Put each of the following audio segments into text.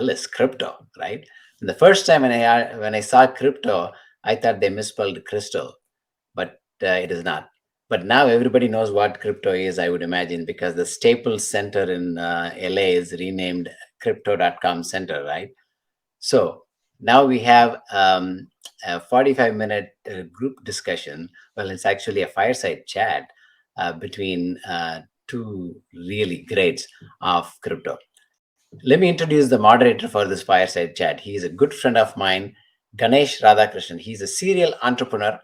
hell is crypto, right? And the first time when I saw crypto, I thought they misspelled crystal, but it is not. But now everybody knows what crypto is, I would imagine, because the Staples Center in LA is renamed Crypto.com Center, right? So now we have a 45-minute group discussion. Well, it's actually a fireside chat between two really greats of crypto. Let me introduce the moderator for this fireside chat. He is a good friend of mine, Ganesh Radhakrishnan. He's a serial entrepreneur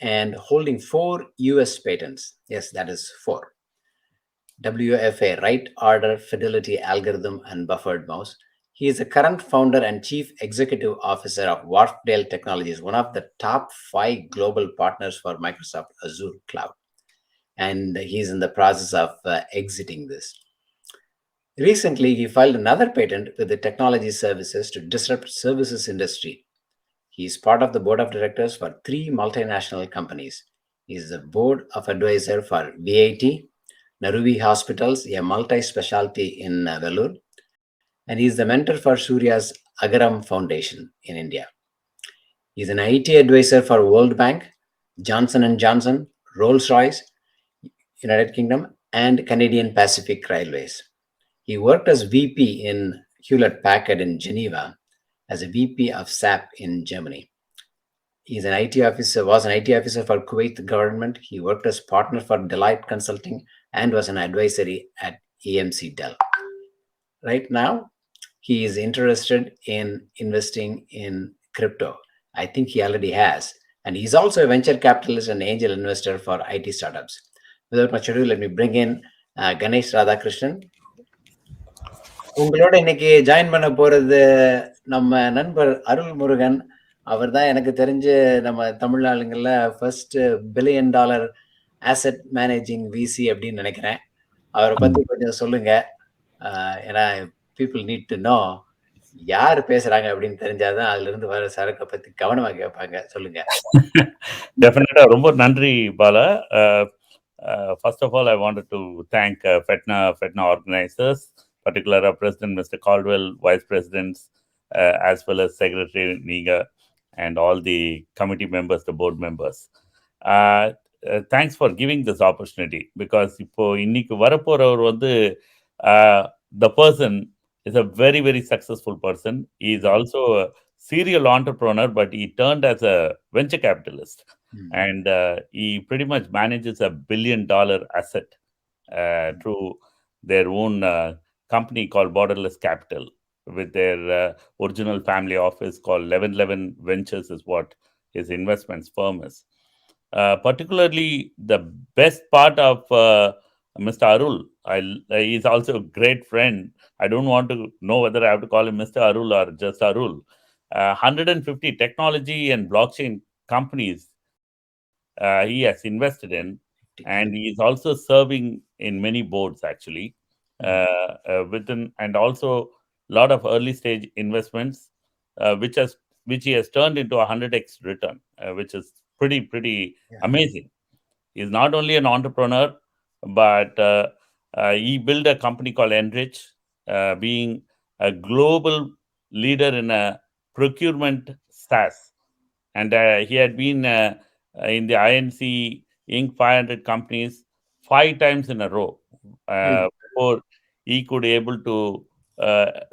and holding 4 US patents. Yes, that is 4. WFA, Right Order Fidelity Algorithm and Buffered Mouse. He is the current founder and chief executive officer of Wharfdale Technologies, one of the top 5 global partners for Microsoft Azure Cloud. And he's in the process of exiting this. Recently, he filed another patent with the technology services to disrupt services industry. He is part of the board of directors for 3 multinational companies. He is the board of advisor for VAT, Naruvi Hospitals, a multi-specialty in Vellore, and he is the mentor for Surya's Agaram Foundation in India. He is an IT advisor for World Bank, Johnson & Johnson, Rolls-Royce, United Kingdom, and Canadian Pacific Railways. He worked as VP in Hewlett-Packard in Geneva, as a VP of SAP in Germany. He is an IT officer, was an IT officer for Kuwait government. He worked as partner for Deloitte Consulting and was an advisory at EMC Dell. Right now, he is interested in investing in crypto. I think he already has. And he's also a venture capitalist and angel investor for IT startups. Without much ado, let me bring in Ganesh Radhakrishnan. உங்களோட இன்னைக்கு join பண்ண போறது நம்ம நண்பர் அருள் முருகன். அவர் தான் எனக்கு தெரிஞ்சு நம்ம தமிழ்நாடுகளில் first $1 billion asset managing VC அப்படின்னு நினைக்கிறேன். அவரை பத்தி கொஞ்சம் சொல்லுங்க. ஏன்னா people need to know யார் பேசுறாங்க அப்படின்னு தெரிஞ்சாதான் அதுல இருந்து வர சரக்கை பத்தி கவனமா கேட்பாங்க. சொல்லுங்க. டெஃபினட்டா ரொம்ப நன்றி Bala. First of all, I wanted to thank FeTNA organizers, particularly President Mr. Caldwell, Vice Presidents, as well as Secretary Niga, and all the committee members, the board members. Thanks for giving this opportunity, because இப்போ இன்னைக்கு வரப்போறவர் வந்து the person is a very, very successful person. He is also a serial entrepreneur, but he turned as a venture capitalist. And he pretty much manages $1 billion asset through their own company called Borderless Capital, with their original family office called 1111 Ventures is what his investments firm is. Particularly the best part of Mr. Arul, he's also a great friend. I don't want to know whether I have to call him Mr. Arul or just Arul. 150 technology and blockchain companies he has invested in, and he is also serving in many boards actually, within, and also a lot of early stage investments, which he has turned into 100x return, which is pretty amazing. He's not only an entrepreneur, but he built a company called Enrich, being a global leader in a procurement SaaS, and he had been in the INC Inc. 500 companies 5 times in a row before he could able to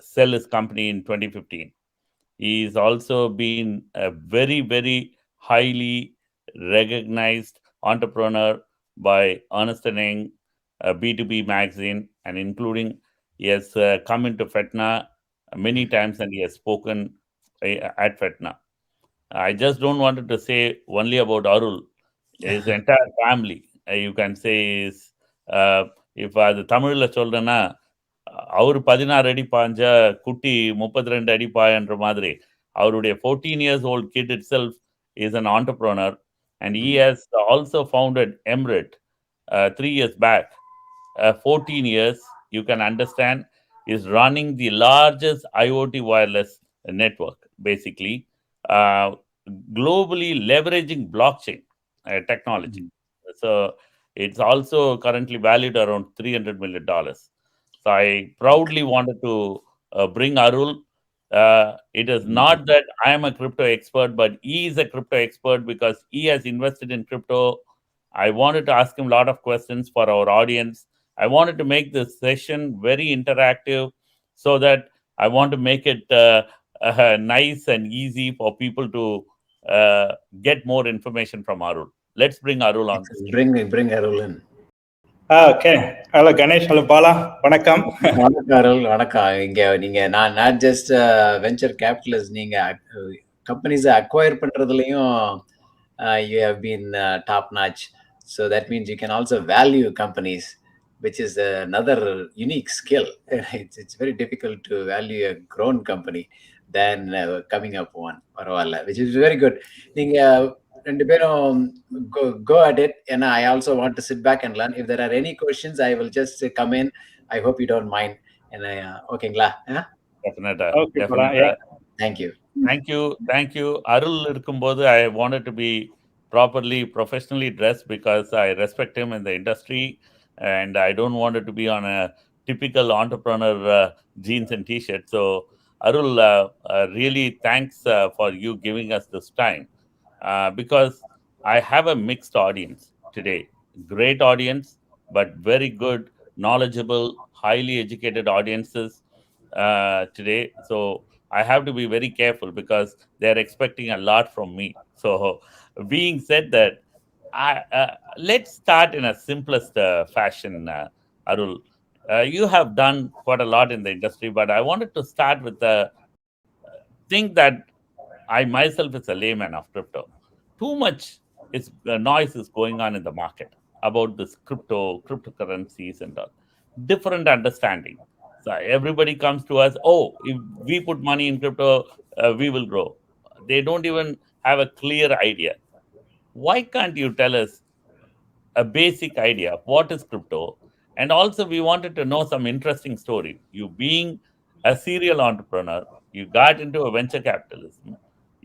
sell his company in 2015. He's also been a very, very highly recognized entrepreneur by Ernst & Young, B2B magazine, and including he has come into FeTNA many times, and he has spoken at FeTNA. I just don't want to say only about Arul. His entire family, you can say, is if அது தமிழ்ல சொல்றேன்னா, அவர் 16 அடி பாஞ்சா குட்டி 32 அடி பாயன்ற மாதிரி, அவருடைய 14 years old kid itself is an entrepreneur, and he has also founded Emrit 3 years back. 14 years, you can understand, is running the largest IoT wireless network, basically, globally leveraging blockchain technology. So it's also currently valued around $300 million. So I proudly wanted to bring Arul. It is not that I am a crypto expert, but he is a crypto expert because he has invested in crypto. I wanted to ask him a lot of questions for our audience. I wanted to make this session very interactive so that I want to make it nice and easy for people to get more information from Arul. Let's bring Arul on the screen. Bring Arul in. Okay. Hello, Ganesh. Hello, Bala. Vanakkam. வணக்கம் அருள், வணக்கம். நீங்க நான் not just venture capitalist, நீங்க கம்பெனிஸை acquire பண்றதுலயும் you have been top notch. So that means you can also value companies, which is another unique skill. It's very difficult to value a grown company than coming up one, பரவாயில்ல, which is very good. நீங்க ரெண்டு பேரும் go at it, and I also want to sit back and learn. If there are any questions, I will just come in. I hope you don't mind. And ஓகேங்களா? Definitely. Thank you. Thank you. Arul இருக்கும்போது I wanted to be properly professionally dressed because I respect him in the industry and I don't want it to be on a typical entrepreneur jeans and t-shirt. So Arul, really thanks for you giving us this time because I have a mixed audience today. Great audience, but very good, knowledgeable, highly educated audiences today. So I have to be very careful because they're expecting a lot from me. So being said that, let's start in a simplest fashion, Arul. You have done quite a lot in the industry, but I wanted to start with the thing that I myself is a layman of crypto. Too much noise is going on in the market about this cryptocurrencies and all. Different understanding. So everybody comes to us, if we put money in crypto, we will grow. They don't even have a clear idea. Why can't you tell us a basic idea of what is crypto? And also we wanted to know some interesting story. You being a serial entrepreneur, you got into a venture capitalism.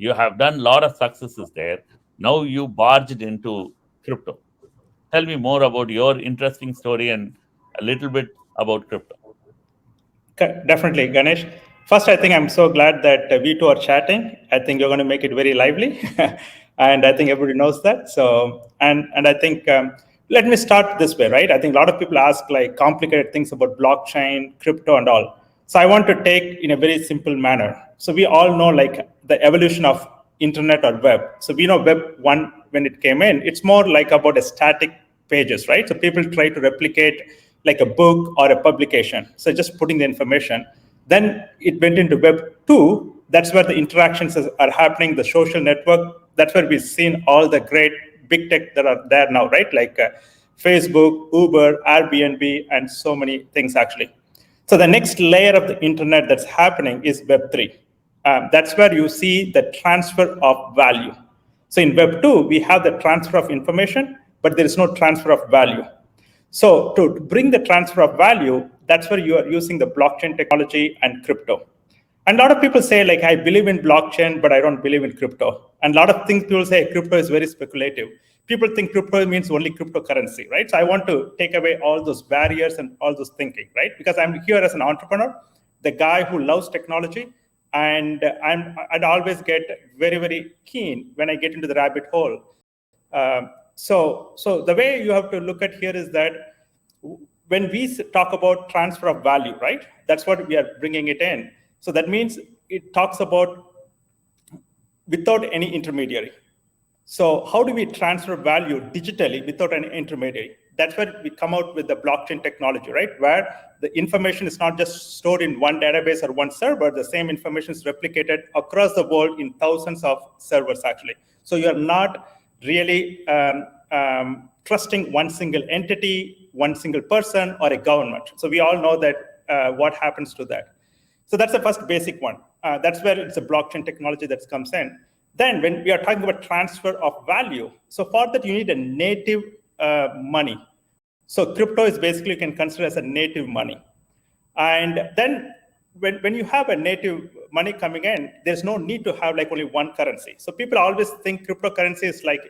You have done a lot of successes there. Now you barged into crypto. Tell me more about your interesting story and a little bit about crypto. Definitely, Ganesh. First, I think I'm so glad that we two are chatting. I think you're going to make it very lively. And I think everybody knows that. So, and I think, let me start this way, right? I think a lot of people ask like complicated things about blockchain, crypto and all. So I want to take in a very simple manner. So we all know like the evolution of internet or web. So we know web 1, when it came in, it's more like about a static pages, right? So people try to replicate like a book or a publication. So just putting the information. Then it went into web 2. That's where the interactions are happening, the social network. That's where we've seen all the great big tech that are there now, right? Like Facebook, Uber, Airbnb, and so many things actually. So the next layer of the internet that's happening is web 3. That's where you see the transfer of value. So in web 2, we have the transfer of information, but there is no transfer of value. So to bring the transfer of value, that's where you are using the blockchain technology and crypto. And a lot of people say, like, I believe in blockchain, but I don't believe in crypto. And a lot of things people say crypto is very speculative. People think crypto means only cryptocurrency, right? So I want to take away all those barriers and all those thinking, right? Because I'm here as an entrepreneur, the guy who loves technology, and I'd always get very, very keen when I get into the rabbit hole. So the way you have to look at here is that when we talk about transfer of value, right? That's what we are bringing it in. So that means it talks about without any intermediary. So how do we transfer value digitally without an intermediary? That's where we come out with the blockchain technology, right? Where the information is not just stored in one database or one server, the same information is replicated across the world in thousands of servers actually. So you're not really trusting one single entity, one single person, or a government. So we all know that what happens to that. So that's the first basic one. That's where it's a blockchain technology that comes in. Then when we are talking about transfer of value, so for that you need a native money. So crypto is basically you can consider as a native money. And then when you have a native money coming in, there's no need to have like only one currency. So people always think cryptocurrency is like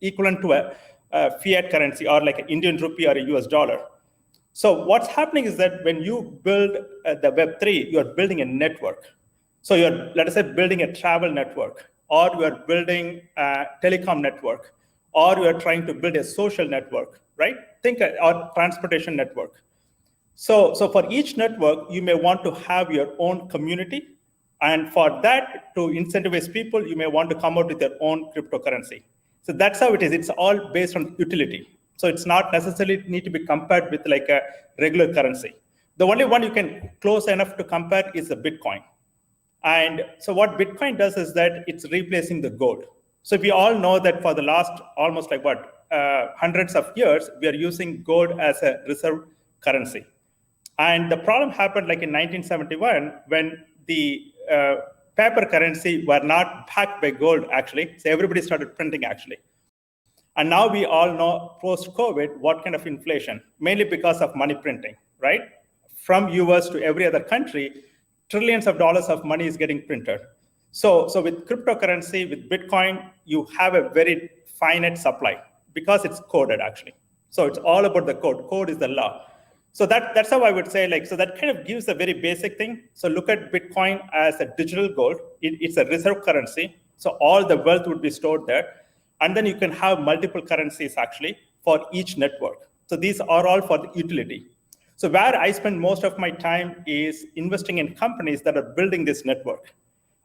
equivalent to a fiat currency or like an Indian rupee or a US dollar. So what's happening is that when you build the Web3, you're building a network. So you're, let us say, building a travel network, or you're building a telecom network, or you're trying to build a social network, right? Think or transportation network. So for each network, you may want to have your own community. And for that, to incentivize people, you may want to come out with your own cryptocurrency. So that's how it is. It's all based on utility. So it's not necessarily need to be compared with like a regular currency. The only one you can close enough to compare is the Bitcoin. And so what Bitcoin does is that it's replacing the gold. So we all know that for the last almost like hundreds of years, we are using gold as a reserve currency. And the problem happened like in 1971 when the paper currency were not backed by gold, actually. So everybody started printing, actually. And now we all know post-COVID what kind of inflation, mainly because of money printing, right? From US to every other country, trillions of dollars of money is getting printed. So with cryptocurrency, with Bitcoin, you have a very finite supply because it's coded, actually. So it's all about the code. Code is the law. So that's how I would say, like, so that kind of gives a very basic thing. So look at Bitcoin as a digital gold. It's a reserve currency. So all the wealth would be stored there. And then you can have multiple currencies actually for each network. So these are all for the utility. So where I spend most of my time is investing in companies that are building this network.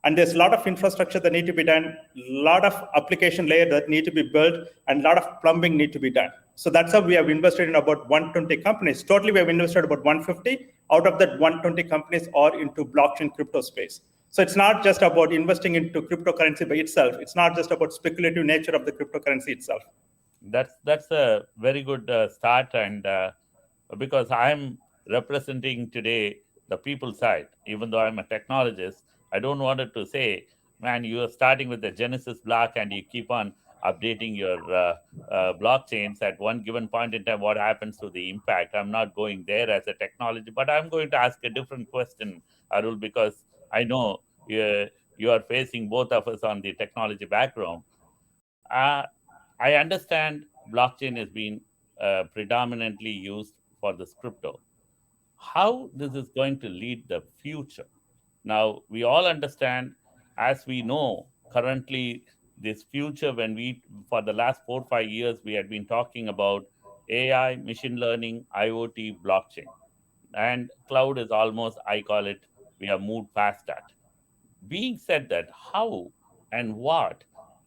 And there's a lot of infrastructure that need to be done, a lot of application layer that need to be built, and a lot of plumbing need to be done. So that's how we have invested in about 120 companies. Totally, we have invested about 150. Out of that, 120 companies are into blockchain crypto space. So it's not just about investing into cryptocurrency by itself. It's not just about speculative nature of the cryptocurrency itself. That's a very good start, and because I'm representing today the people side, even though I'm a technologist, I don't want it to say, man, you are starting with the Genesis block and you keep on updating your blockchains at one given point in time. What happens to the impact? I'm not going there as a technology, but I'm going to ask a different question, Arul, because I know you are facing both of us on the technology background. Uh, I understand blockchain has been predominantly used for this crypto. How this is going to lead the future? Now, we all understand, as we know, currently, this future, when for the last 4 or 5 years, we had been talking about AI, machine learning, IoT, blockchain. And cloud is almost, I call it, we have moved past that. Being said that, how and what,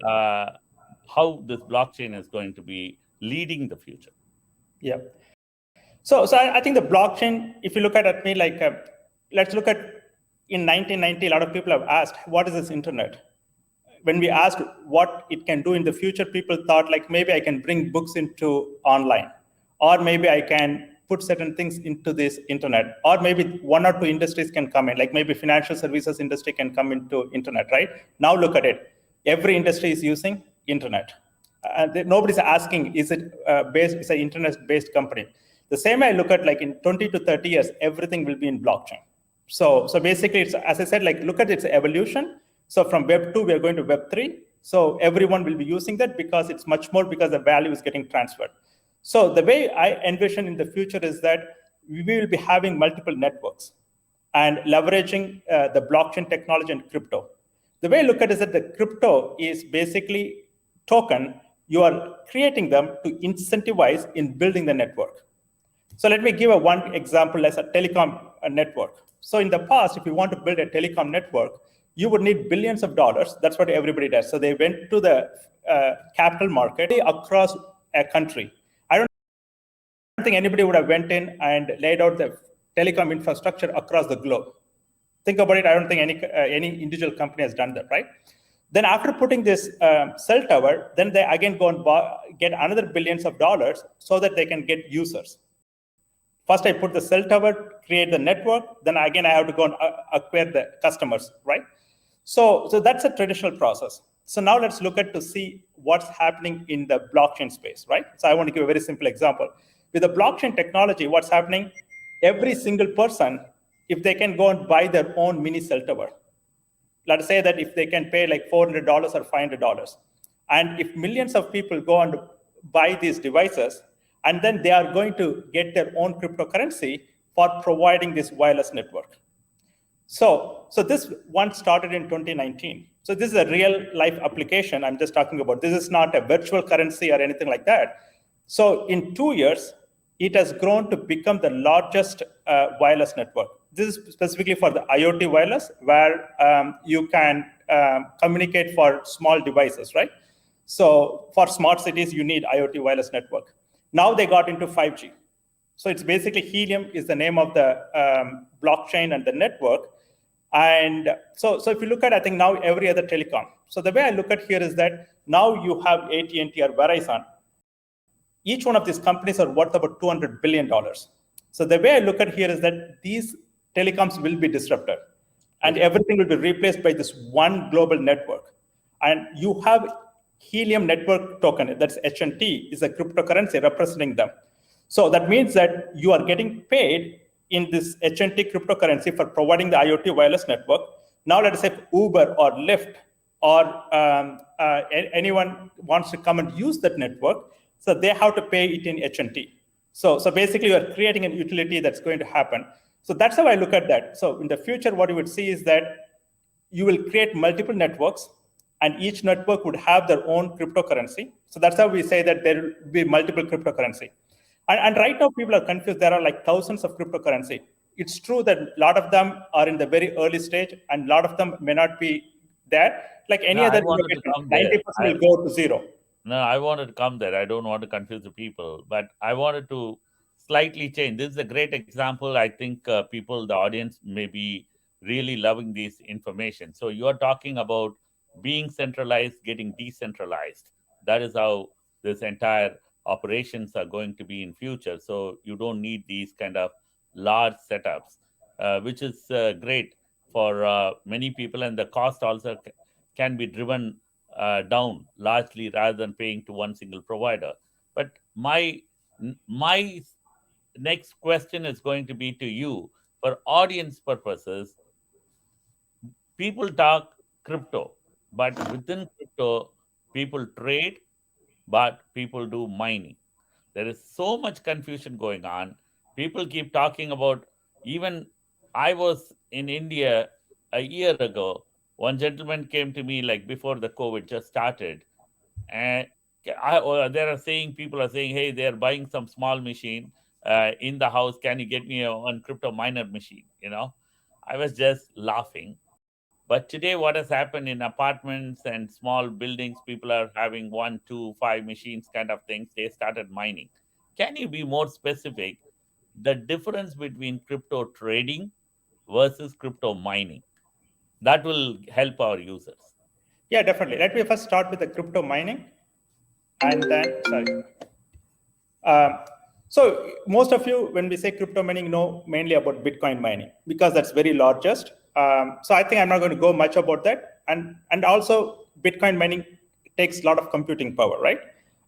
uh, how this blockchain is going to be leading the future? Yeah. So I think the blockchain, if you look at it, like, let's look at in 1990, a lot of people have asked, what is this internet? When we asked what it can do in the future, people thought like maybe I can bring books into online, or maybe I can put certain things into this internet, or maybe one or two industries can come in, like maybe financial services industry can come into internet, right? Now look at it. Every industry is using internet. Nobody's asking, is it based, it's an internet-based company. The same I look at, like in 20 to 30 years, everything will be in blockchain. So basically, it's, as I said, like look at its evolution. So from Web 2, we are going to Web 3. So everyone will be using that because it's much more because the value is getting transferred. So the way I envision in the future is that we will be having multiple networks and leveraging the blockchain technology and crypto. The way I look at it is that the crypto is basically token. You are creating them to incentivize in building the network. So let me give one example as a telecom network. So in the past, if you want to build a telecom network, you would need billions of dollars. That's what everybody does. So they went to the capital market across a country. I don't think anybody would have went in and laid out the telecom infrastructure across the globe. Think about it. I don't think any individual company has done that, right? Then after putting this cell tower, then they again go and get another billions of dollars so that they can get users. First, I put the cell tower, create the network. Then again, I have to go and acquire the customers, right? So that's a traditional process. So now let's look at to see what's happening in the blockchain space, right? So I want to give a very simple example. With the blockchain technology, what's happening? Every single person, if they can go and buy their own mini cell tower, let's say that if they can pay like $400 or $500, and if millions of people go and buy these devices, and then they are going to get their own cryptocurrency for providing this wireless network. So this one started in 2019. So this is a real life application I'm just talking about. This is not a virtual currency or anything like that. So in 2 years, it has grown to become the largest wireless network. This is specifically for the IoT wireless, where you can communicate for small devices, right? So for smart cities, you need IoT wireless network. Now they got into 5G. So it's basically Helium is the name of the blockchain and the network. And so if you look at, I think now every other telecom. So the way I look at here is that now you have AT&T or Verizon. Each one of these companies are worth about $200 billion. So the way I look at here is that these telecoms will be disrupted and everything will be replaced by this one global network. And you have Helium network token, that's HNT, is a cryptocurrency representing them. So that means that you are getting paid in this HNT cryptocurrency for providing the IoT wireless network. Now let us say Uber or Lyft or anyone wants to come and use that network, so they have to pay it in HNT. So basically you are creating an utility that's going to happen. So that's how I look at that. So in the future, what you would see is that you will create multiple networks and each network would have their own cryptocurrency. So that's how we say that there will be multiple cryptocurrency. And right now people are confused. There are like thousands of cryptocurrency. It's true that a lot of them are in the very early stage and a lot of them may not be there. Like any other innovation, 90% will go to zero. No, I wanted to come there. I don't want to confuse the people, but I wanted to slightly change. This is a great example. I think people, the audience, may be really loving this information. So you're talking about being centralized, getting decentralized. That is how this entire operations are going to be in future. So you don't need these kind of large setups, which is great for many people, and the cost also can be driven down largely rather than paying to one single provider. But my next question is going to be to you for audience purposes. People talk crypto, but within crypto, people trade, but people do mining. There is so much confusion going on. People keep talking about, even I was in India a year ago. One gentleman came to me like before the COVID just started, and people are saying, hey, they're buying some small machine in the house. Can you get me one crypto miner machine? I was just laughing. But today, what has happened in apartments and small buildings, people are having 1, 2, 5 machines kind of things. They started mining. Can you be more specific? The difference between crypto trading versus crypto mining. That will help our users. Yeah, definitely. Let me first start with the crypto mining. And then, so most of you, when we say crypto mining, know mainly about Bitcoin mining because that's very largest. So I think I'm not going to go much about that. And also Bitcoin mining takes a lot of computing power, right?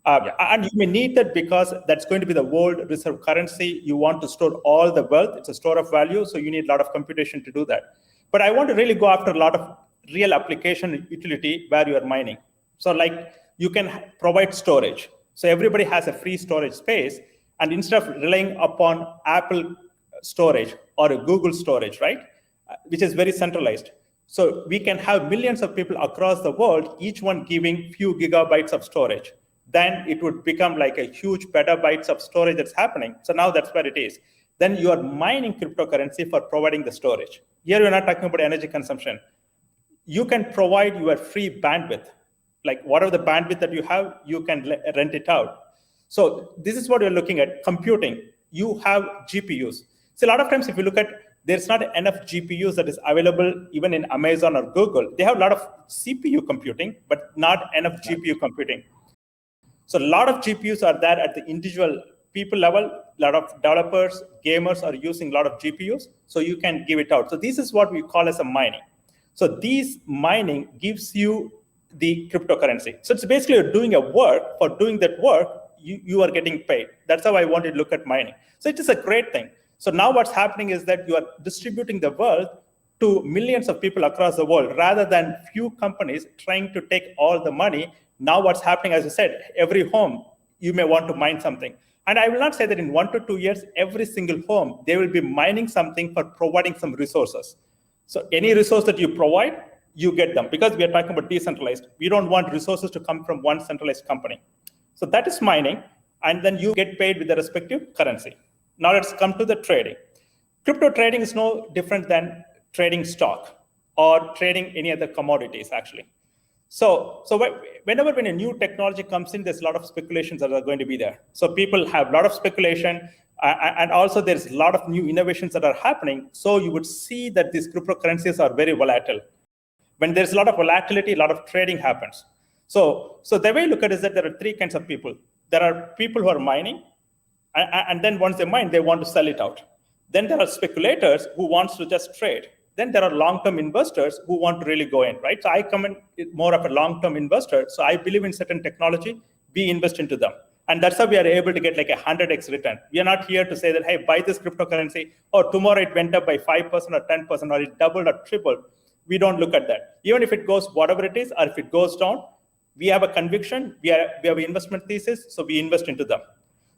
And you may need that because that's going to be the world reserve currency. You want to store all the wealth. It's a store of value. So you need a lot of computation to do that. But I want to really go after a lot of real application utility where you are mining. So like you can provide storage. So everybody has a free storage space. And instead of relying upon Apple storage or a Google storage, right, which is very centralized. So we can have millions of people across the world, each one giving few gigabytes of storage. Then it would become like a huge petabytes of storage that's happening. So now that's where it is. Then you are mining cryptocurrency for providing the storage. Here we're not talking about energy consumption. You can provide your free bandwidth. Like whatever the bandwidth that you have, you can rent it out. So this is what you're looking at, computing. You have GPUs. So a lot of times if you look at, there's not enough GPUs that is available even in Amazon or Google. They have a lot of CPU computing, but not enough GPU computing. So a lot of GPUs are there at the individual people level. A lot of developers, gamers are using a lot of GPUs. So you can give it out. So this is what we call as a mining. So these mining gives you the cryptocurrency. So it's basically you're doing a work. For doing that work, you are getting paid. That's how I want to look at mining. So it is a great thing. So now what's happening is that you are distributing the wealth to millions of people across the world rather than few companies trying to take all the money. Now what's happening, as I said, every home, you may want to mine something. And I will not say that in 1 to 2 years, every single home, they will be mining something for providing some resources. So any resource that you provide, you get them, because we are talking about decentralized. We don't want resources to come from one centralized company. So that is mining, and then you get paid with the respective currency. Now let's come to the trading. Crypto trading is no different than trading stock or trading any other commodities, actually. So whenever when a new technology comes in, there's a lot of speculations that are going to be there. So people have a lot of speculation, and also there's a lot of new innovations that are happening. So you would see that these cryptocurrencies are very volatile. When there's a lot of volatility, a lot of trading happens. So the way I look at it is that there are three kinds of people. There are people who are mining, and then once they mine, they want to sell it out. Then there are speculators who wants to just trade. Then there are long-term investors who want to really go in, right? So I come in more of a long-term investor. So I believe in certain technology, we invest into them. And that's how we are able to get like 100x return. We are not here to say that, hey, buy this cryptocurrency, or tomorrow it went up by 5% or 10%, or it doubled or tripled. We don't look at that. Even if it goes whatever it is, or if it goes down, we have a conviction, we have an investment thesis, so we invest into them.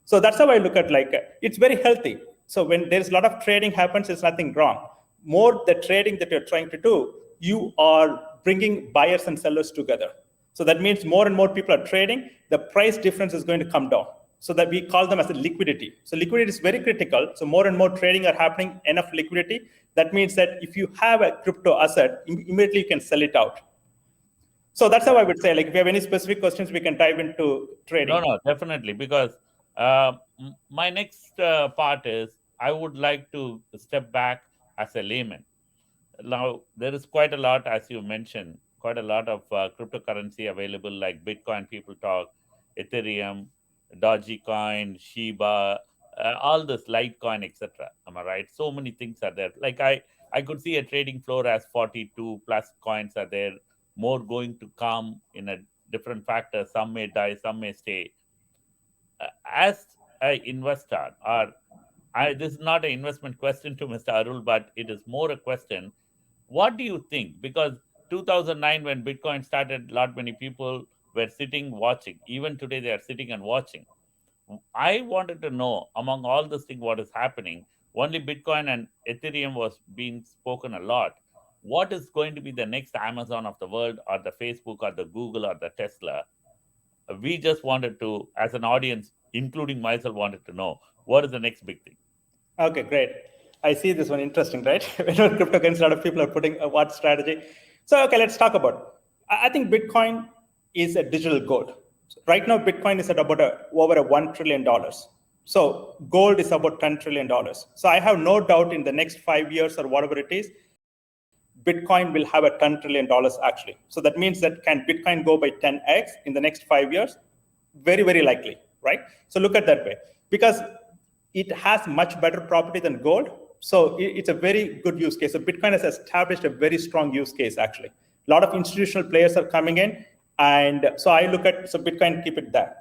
So that's how I look at, like, it's very healthy. So when there's a lot of trading happens, there's nothing wrong. More the trading that you're trying to do, you are bringing buyers and sellers together. So that means more and more people are trading, the price difference is going to come down. So that we call them as a liquidity. So liquidity is very critical. So more and more trading are happening, enough liquidity. That means that if you have a crypto asset, immediately you can sell it out. So that's how I would say, like, if you have any specific questions, we can dive into trading. No, definitely. Because my next part is, I would like to step back as a layman. Now, there is quite a lot, as you mentioned, quite a lot of cryptocurrency available, like Bitcoin, people talk, Ethereum, Dogecoin, Shiba, all this Litecoin, etc. Am I right? So many things are there. Like I could see a trading floor as 42 plus coins are there, more going to come in a different factor. Some may die, some may stay. As an investor, or this is not an investment question to Mr. Arul, but it is more a question. What do you think? Because 2009, when Bitcoin started, lot many people were sitting watching. Even today, they are sitting and watching. I wanted to know, among all this thing, what is happening. Only Bitcoin and Ethereum was being spoken a lot. What is going to be the next Amazon of the world, or the Facebook, or the Google, or the Tesla? We just wanted to, as an audience, including myself, wanted to know what is the next big thing. Okay, great. I see this one interesting, right? Whenever cryptocurrency, a lot of people are putting what strategy. So, okay, let's talk about. I think Bitcoin is a digital gold. So right now, Bitcoin is at about over $1 trillion. So gold is about $10 trillion. So I have no doubt in the next 5 years or whatever it is, Bitcoin will have a $10 trillion actually. So that means that can Bitcoin go by 10x in the next 5 years? Very, very likely, right? So look at that way, because it has much better property than gold. So it's a very good use case. So Bitcoin has established a very strong use case actually. A lot of institutional players are coming in. And so I look at, so Bitcoin, keep it there.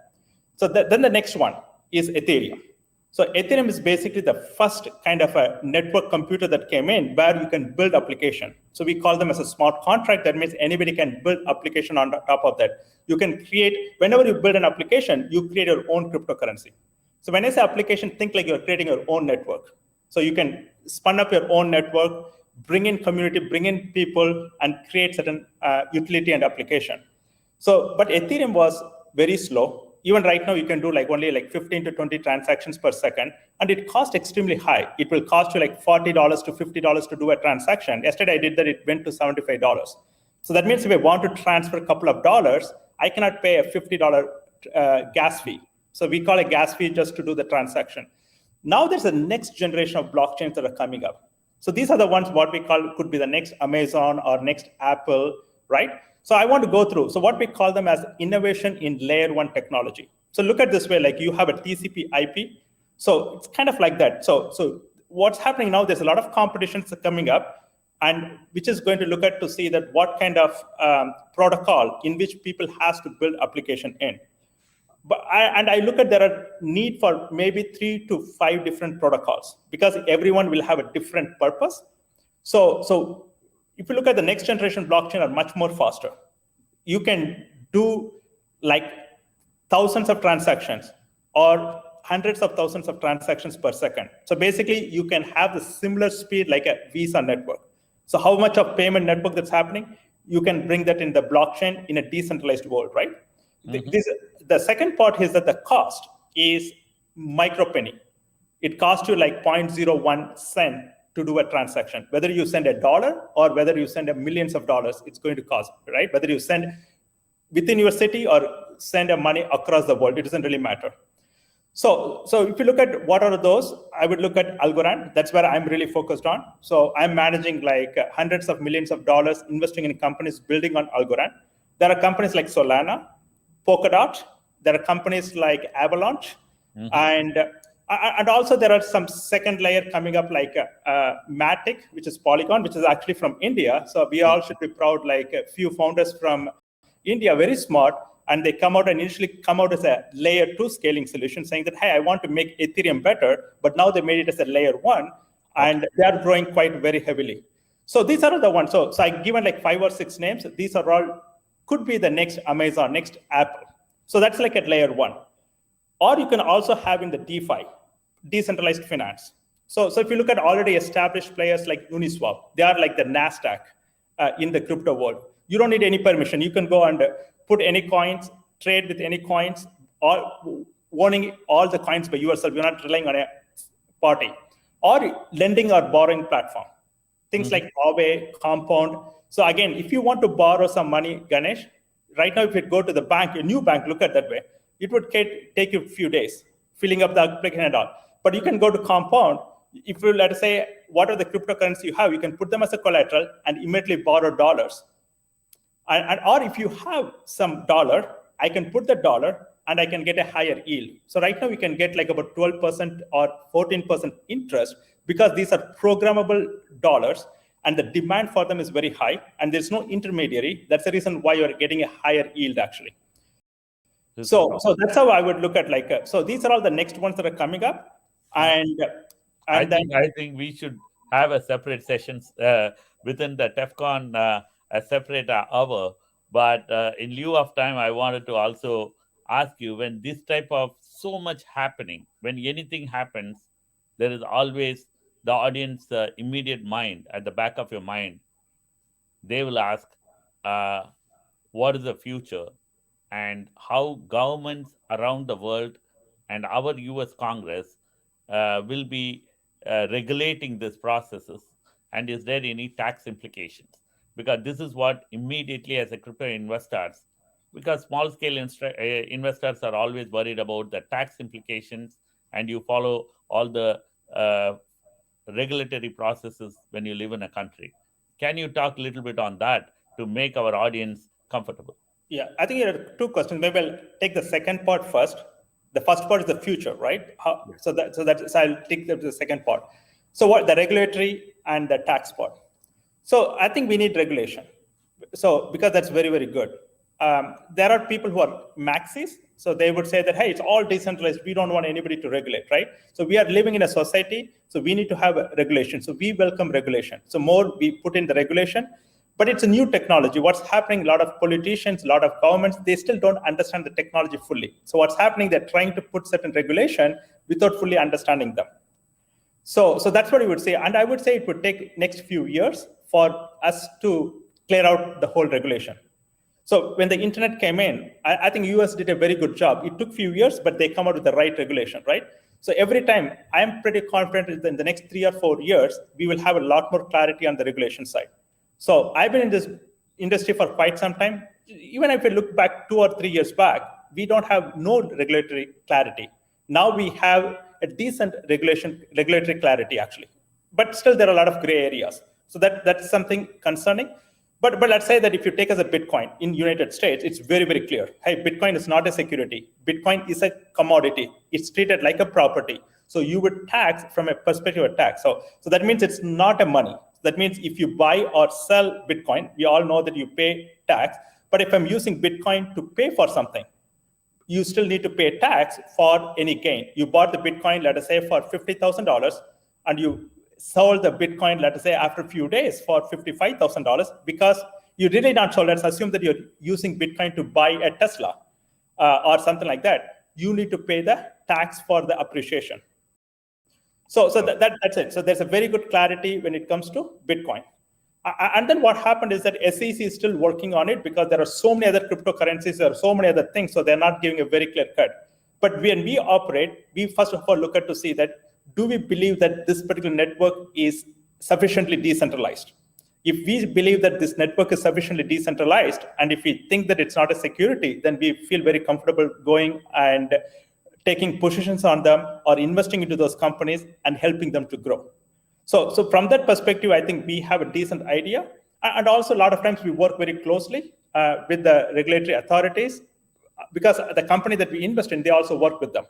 So then the next one is Ethereum. So Ethereum is basically the first kind of a network computer that came in where you can build application. So we call them as a smart contract. That means anybody can build application on top of that. You can create, whenever you build an application, you create your own cryptocurrency. So when I say application, think like you're creating your own network. So you can spun up your own network, bring in community, bring in people, and create certain utility and application. So, but Ethereum was very slow. Even right now, you can do like only like 15 to 20 transactions per second, and it costs extremely high. It will cost you like $40 to $50 to do a transaction. Yesterday, I did that, it went to $75. So that means if I want to transfer a couple of dollars, I cannot pay a $50 gas fee. So we call a gas fee just to do the transaction. Now there's a next generation of blockchains that are coming up. So these are the ones what we call could be the next Amazon or next Apple, right? So I want to go through. So what we call them as innovation in layer one technology. So look at this way, like you have a TCP IP. So it's kind of like that. So what's happening now, there's a lot of competitions coming up, and which is going to look at to see that what kind of protocol in which people has to build application in. But I look at there are need for maybe 3 to 5 different protocols because everyone will have a different purpose. So if you look at the next generation blockchain are much more faster. You can do like thousands of transactions or hundreds of thousands of transactions per second. So basically, you can have the similar speed like a Visa network. So how much of payment network that's happening, you can bring that in the blockchain in a decentralized world, right? Mm-hmm. The second part is that the cost is micropenny. It costs you like 0.01 cent to do a transaction. Whether you send $1 or whether you send millions of dollars, it's going to cost, right? Whether you send within your city or send money across the world, it doesn't really matter. So if you look at what are those, I would look at Algorand. That's where I'm really focused on. So I'm managing like hundreds of millions of dollars, investing in companies building on Algorand. There are companies like Solana, Polkadot. There are companies like Avalanche, and also there are some second layer coming up like Matic, which is Polygon, which is actually from India. So we all should be proud. Like a few founders from India, very smart. And they come out and initially come out as a layer 2 scaling solution, saying that, hey, I want to make Ethereum better, but now they made it as a layer 1, and they are growing quite very heavily. So these are the ones. So I given like 5 or 6 names. These are all could be the next Amazon, next Apple. So that's like at layer 1. Or you can also have in the DeFi, decentralized finance. So if you look at already established players like Uniswap, they are like the NASDAQ in the crypto world. You don't need any permission. You can go and put any coins, trade with any coins, or owning all the coins by yourself. You're not relying on a party. Or lending or borrowing platform. Things like Aave, Compound. So again, if you want to borrow some money, Ganesh, right now if you go to the bank, a new bank, look at that way, it would take you a few days, filling up the application and all. But you can go to Compound. If you, let's say, what are the cryptocurrency you have, you can put them as a collateral and immediately borrow dollars. Or if you have some dollar, I can put the dollar and I can get a higher yield. So right now we can get like about 12% or 14% interest because these are programmable dollars and the demand for them is very high and there's no intermediary. That's the reason why you're getting a higher yield actually. So that's how I would look at like, so these are all the next ones that are coming up. And I think we should have a separate sessions within the TEFCON, a separate hour, but in lieu of time, I wanted to also ask you, when this type of so much happening, when anything happens, there is always the audience immediate mind at the back of your mind. They will ask, what is the future and how governments around the world and our US Congress will be regulating these processes, and is there any tax implications? Because this is what immediately as a crypto investors, because small scale investors are always worried about the tax implications, and you follow all the regulatory processes when you live in a country. Can you talk a little bit on that to make our audience comfortable? Yeah, I think there are 2 questions. Maybe I'll take the second part first. The first part is the future, right? So I'll take the second part. So what the regulatory and the tax part. So I think we need regulation. So because that's very, very good. There are people who are maxis. So they would say that, hey, it's all decentralized. We don't want anybody to regulate, right? So we are living in a society. So we need to have a regulation. So we welcome regulation. So more we put in the regulation, but it's a new technology. What's happening, a lot of politicians, a lot of governments, they still don't understand the technology fully. So what's happening, they're trying to put certain regulation without fully understanding them. So that's what I would say. And I would say it would take next few years for us to clear out the whole regulation. So when the internet came in, I think US did a very good job. It took a few years, but they come out with the right regulation, right? So every time, I'm pretty confident that in the next 3 or 4 years, we will have a lot more clarity on the regulation side. So I've been in this industry for quite some time. Even if we look back 2 or 3 years back, we don't have no regulatory clarity. Now we have a decent regulatory clarity actually, but still there are a lot of gray areas. So that's something concerning. But let's say that if you take as a Bitcoin in United States, it's very, very clear. Hey, Bitcoin is not a security. Bitcoin is a commodity. It's treated like a property. So you would tax from a perspective of tax. So that means it's not a money. That means if you buy or sell Bitcoin, we all know that you pay tax. But if I'm using Bitcoin to pay for something, you still need to pay tax for any gain. You bought the Bitcoin, let us say, for $50,000, and you sold the Bitcoin, let us say, after a few days for $55,000 because you really not sold. Let's assume that you're using Bitcoin to buy a Tesla. or something like that, you need to pay the tax for the appreciation. So that's it. So there's a very good clarity when it comes to Bitcoin. And then what happened is that SEC is still working on it because there are so many other cryptocurrencies, there are so many other things, so they're not giving a very clear cut. But when we operate, we first of all look at to see that, do we believe that this particular network is sufficiently decentralized? If we believe that this network is sufficiently decentralized, and if we think that it's not a security, then we feel very comfortable going and taking positions on them or investing into those companies and helping them to grow. So from that perspective, I think we have a decent idea. And also a lot of times we work very closely with the regulatory authorities, because the company that we invest in, they also work with them.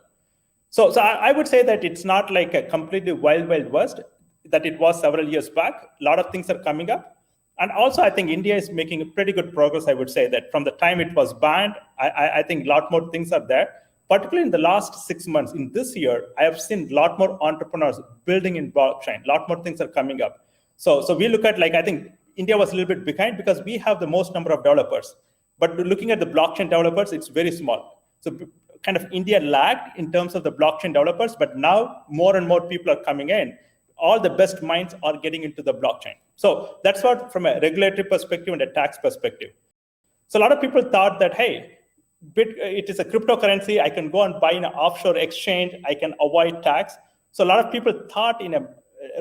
So I would say that it's not like a completely wild west that it was several years back. A lot of things are coming up. And also, I think India is making pretty good progress. I would say that from the time it was banned, I think a lot more things are there. Particularly in the last 6 months, in this year, I have seen a lot more entrepreneurs building in blockchain. A lot more things are coming up. So we look at, like, I think India was a little bit behind because we have the most number of developers. But looking at the blockchain developers, it's very small. So kind of India lagged in terms of the blockchain developers, but now more and more people are coming in. All the best minds are getting into the blockchain. So that's what, from a regulatory perspective and a tax perspective. So a lot of people thought that, hey, it is a cryptocurrency, I can go and buy in an offshore exchange, I can avoid tax. So a lot of people thought in a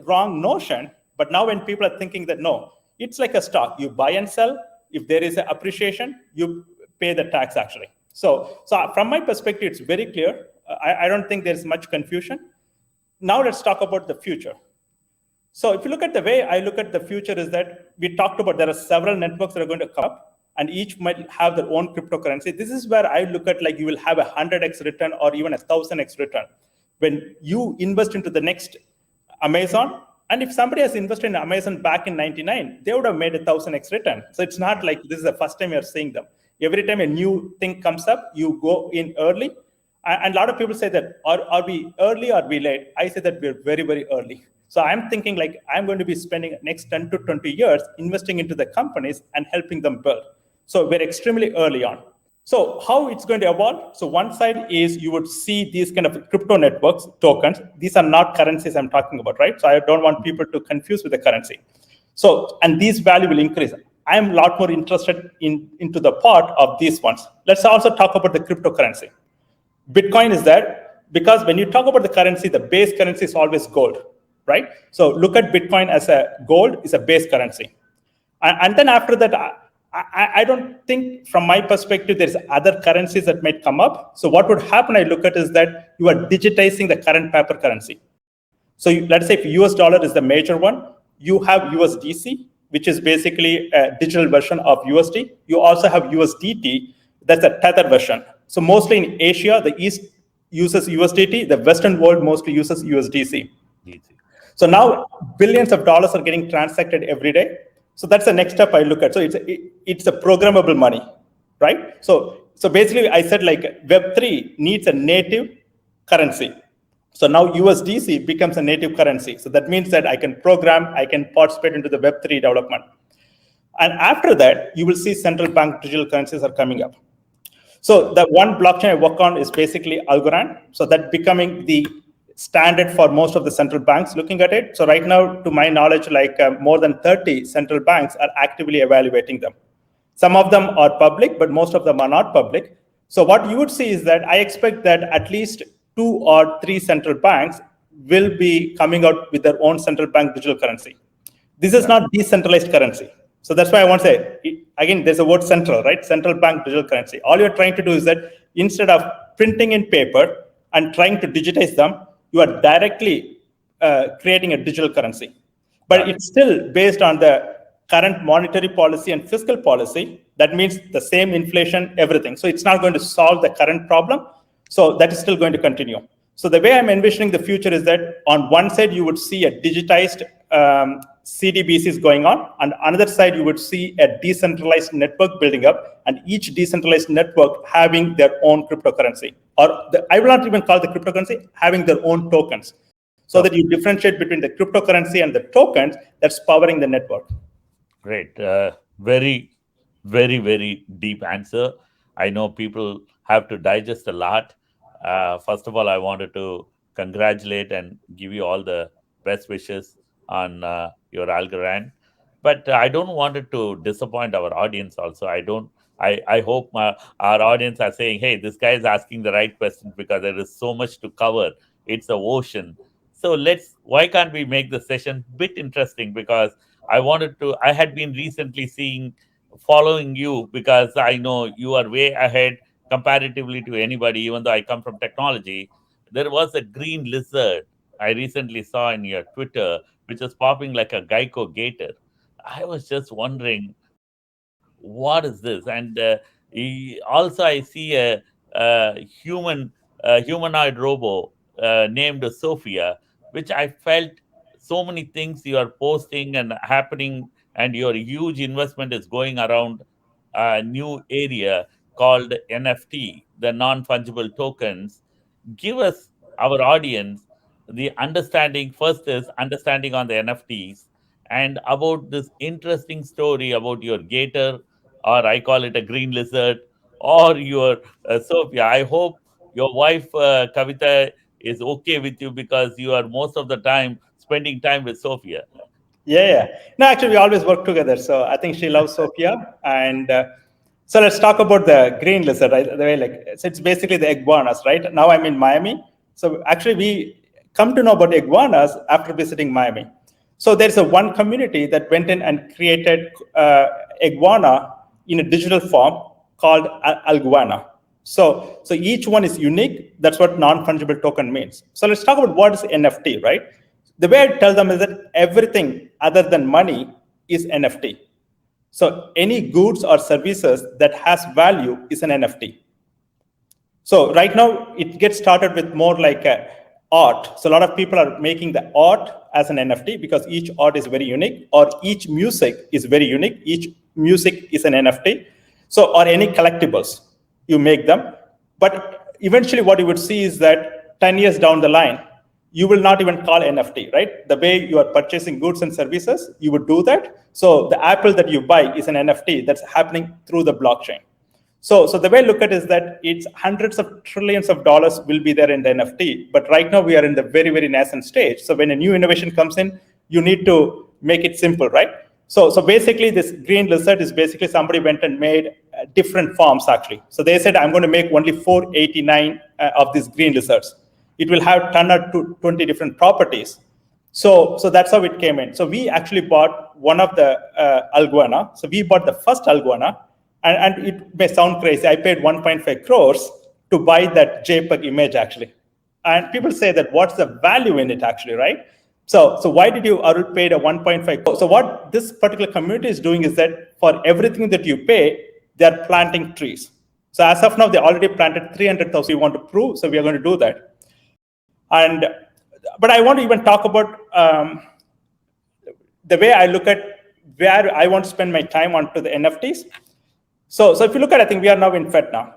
wrong notion, but now when people are thinking that, no, it's like a stock, you buy and sell, if there is an appreciation, you pay the tax actually. So from my perspective, it's very clear. I don't think there's much confusion. Now let's talk about the future. So if you look at the way I look at the future is that we talked about there are several networks that are going to come up, and each might have their own cryptocurrency. This is where I look at, like, you will have 100x return or even 1,000x return. When you invest into the next Amazon, and if somebody has invested in Amazon back in 99, they would have made 1,000x return. So it's not like this is the first time you're seeing them. Every time a new thing comes up, you go in early. And a lot of people say that, are we early or are we late? I say that we're very, very early. So I'm thinking, like, I'm going to be spending the next 10 to 20 years investing into the companies and helping them build. So we're extremely early on. So how it's going to evolve? So one side is you would see these kind of crypto networks, tokens. These are not currencies I'm talking about, right? So I don't want people to confuse with the currency. So, and these value will increase. I'm a lot more interested into the part of these ones. Let's also talk about the cryptocurrency. Bitcoin is there because when you talk about the currency, the base currency is always gold, right? So look at Bitcoin as a gold is a base currency. And then after that, I don't think, from my perspective, there's other currencies that might come up. So what would happen, I look at, is that you are digitizing the current paper currency. So let's say if US dollar is the major one, you have USDC, which is basically a digital version of USD. You also have USDT, that's a tether version. So mostly in Asia, the East uses USDT, the Western world mostly uses USDC. So now billions of dollars are getting transacted every day. So that's the next step I look at. So it's a programmable money, right? So basically I said, like, Web3 needs a native currency. So now USDC becomes a native currency. So that means that I can program, I can participate into the Web3 development. And after that, you will see central bank digital currencies are coming up. So the one blockchain I work on is basically Algorand. So that becoming the standard for most of the central banks looking at it. So right now, to my knowledge, like more than 30 central banks are actively evaluating them. Some of them are public, but most of them are not public. So what you would see is that I expect that at least 2 or 3 central banks will be coming out with their own central bank digital currency. This is not decentralized currency. So that's why I want to say, again, there's a word central, right? Central bank digital currency. All you're trying to do is that instead of printing in paper and trying to digitize them, you are directly creating a digital currency. But it's still based on the current monetary policy and fiscal policy. That means the same inflation, everything. So it's not going to solve the current problem. So that is still going to continue. So the way I'm envisioning the future is that on one side, you would see a digitized CDBCs going on. On another side, you would see a decentralized network building up, and each decentralized network having their own cryptocurrency. Or I will not even call the cryptocurrency, having their own tokens. So that you differentiate between the cryptocurrency and the tokens that's powering the network. Great. Very, very, very deep answer. I know people have to digest a lot. First of all, I wanted to congratulate and give you all the best wishes on your Algorand. But I don't want it to disappoint our audience also. I hope our audience are saying, hey, this guy is asking the right questions because there is so much to cover. It's an ocean. So why can't we make the session bit interesting? Because I had been recently following you because I know you are way ahead comparatively to anybody, even though I come from technology. There was a green lizard I recently saw in your Twitter, which was popping like a Geico gator. I was just wondering, what is this? And also, I see a humanoid robot named Sophia, which I felt so many things you are posting and happening, and your huge investment is going around a new area called NFT, the non fungible tokens. Give us, our audience, the understanding. First is understanding on the NFTs and about this interesting story about your gator, or I call it a green lizard, or your Sophia. I hope your wife Kavita is okay with you because you are most of the time spending time with Sophia. Yeah. No, actually, we always work together. So I think she loves Sophia. And so let's talk about the green lizard, right? The way, like, so it's basically the iguanas, right? Now I'm in Miami. So actually, we come to know about iguanas after visiting Miami. So there's one community that went in and created iguana in a digital form called Alguana. So each one is unique. That's what non-fungible token means. So let's talk about what is NFT, right? The way I tell them is that everything other than money is NFT. So any goods or services that has value is an NFT. So right now it gets started with more like art. So a lot of people are making the art as an NFT because each art is very unique, or each music is very unique. Each music is an NFT. So, or any collectibles, you make them. But eventually what you would see is that 10 years down the line, you will not even call NFT, right? The way you are purchasing goods and services, you would do that. So the Apple that you buy is an NFT that's happening through the blockchain. So the way I look at it is that it's hundreds of trillions of dollars will be there in the NFT, but right now we are in the very, very nascent stage. So when a new innovation comes in, you need to make it simple, right? So basically this green lizard is basically somebody went and made different forms actually. So they said, I'm going to make only 489 of these green lizards. It will have 10 or 20 different properties. So that's how it came in. So we actually bought one of the Alguana. So we bought the first Alguana. And it may sound crazy. I paid 1.5 crores to buy that JPEG image actually. And people say that what's the value in it actually, right? So why did you ARUL pay the 1.5? So what this particular community is doing is that for everything that you pay, they're planting trees. So as of now, they already planted 300,000. We want to prove, so we are going to do that. But I want to even talk about the way I look at where I want to spend my time onto the NFTs. So if you look at, I think we are now in FeTNA.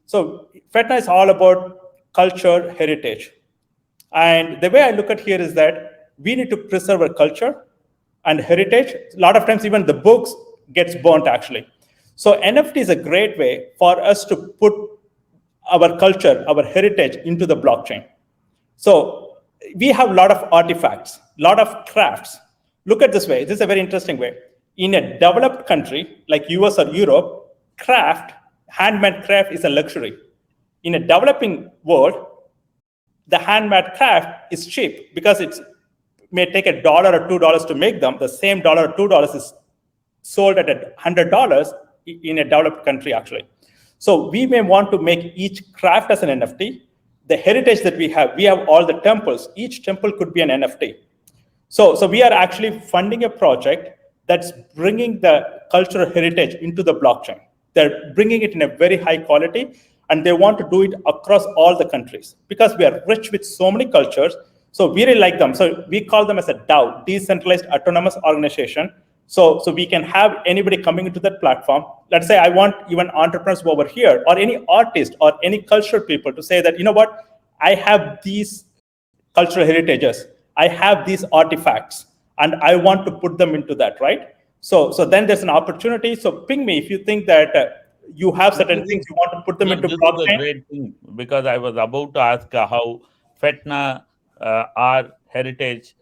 So FeTNA is all about culture, heritage. And the way I look at here is that we need to preserve our culture and heritage. A lot of times even the books gets burnt actually. So NFT is a great way for us to put our culture, our heritage into the blockchain. So we have a lot of artifacts, a lot of crafts. Look at this way. This is a very interesting way. In a developed country like US or Europe, handmade craft is a luxury. In a developing world, the handmade craft is cheap because it may take $1 or $2 to make them. The same $1 or $2 is sold at $100 in a developed country actually. So we may want to make each craft as an NFT. The heritage that we have all the temples. Each temple could be an NFT. So we are actually funding a project that's bringing the cultural heritage into the blockchain. They're bringing it in a very high quality, and they want to do it across all the countries because we are rich with so many cultures. So we really like them. So we call them as a DAO, Decentralized Autonomous Organization. So we can have anybody coming into that platform. Let's say I want even entrepreneurs over here, or any artist or any cultural people to say that, you know what, I have these cultural heritages, I have these artifacts, and I want to put them into that, right? So then there's an opportunity. So ping me if you think that you have certain things you want to put them No, into this is a blockchain. great thing because I was about to ask how FETNA, our heritage,